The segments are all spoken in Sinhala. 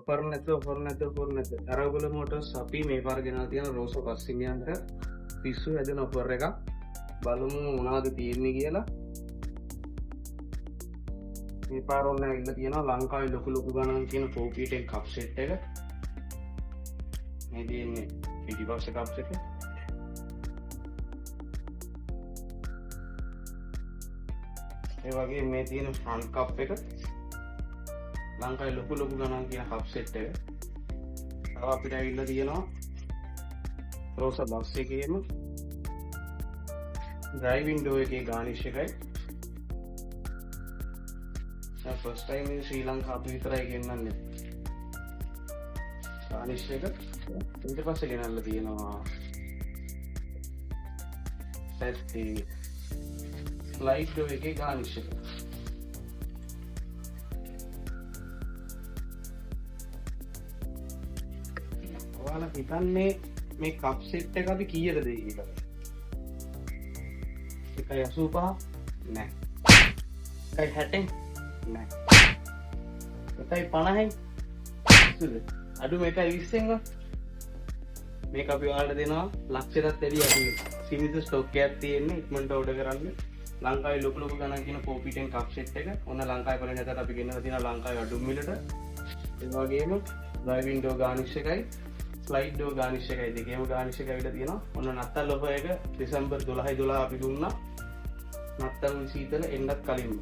ඔෆර් නැත. අරගල මෝටර්ස් අපි මේ පාර ගෙනල්ලා තියෙන රෝස පස්සිමියන්ට පිස්සු හැදෙන ඔෆර් එකක්. බලමු මොනවද තියෙන්නේ කියලා. මේ පාර ඔන්න ඇවිල්ලා තියෙනවා ලංකාවේ ලොකු ගණන් කියන කෝපීටෙන් කප් සෙට් එක. මේ තියෙන්නේ පිටිපස්සේ කප් එක. ඒ වගේ මේ තියෙන ෆ්‍රන්ට් කප් එක. ලංකාවේ ලොකු ගණන් කියන කප් සෙට් එක. තව අපිට ඇවිල්ලා තියෙනවා රෝස බක්ස් එකේම ඩ්‍රයිව් වින්ඩෝ එකේ ගානිෂ් එකයි. ෆස්ට් ටයිම් ඉන් ශ්‍රී ලංකා අපි විතරයි ගෙන්නන්නේ. ගානිෂ් එක ඊට පස්සේ ගෙනල්ලා තියෙනවා සෙට් ස්ලයිඩ් ඩෝ එකේ ගානිෂ් එක. ඔයාලා හිතන්නේ මේ කප් සෙට් එක අපි කීයද දෙයි කියලා? 1.85 නෑ. 1.60 නෑ. 1.50 සුද? අඩු 1.20 ව. මේක අපි ඔයාලට දෙනවා ලක්ෂයටත් වැඩි අඩු සීමිත ස්ටොක් එකක් තියෙන්නේ ඉක්මනට ඕඩර් කරන්න. ලංකාවේ ලොකු ගණන් කියන කෝපීටෙන් කප් සෙට් එක. ඔන්න ලංකාවේ පළවෙනි හදට අපි ගෙනලා තියෙනවා ලංකාවේ අඩු මිලට. ඒ වගේම ඩ්‍රයිව් වින්ඩෝ ගානිෂ් එකයි ස්ලයිඩ් ඩෝ ගානිෂ් එකයි දෙකේම ගානිෂ් එක ඇවිල්ලා තියෙනවා. ඔන්න නත්තල් ඔෆර් එක දෙසැම්බර් 12 අපි දුන්නා. නත්තල් සීතල එන්නත් කලින්.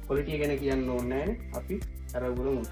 ක්වොලිටි ගැන කියන්න ඕනේ නැහැ. අපි අරගුණ මොකද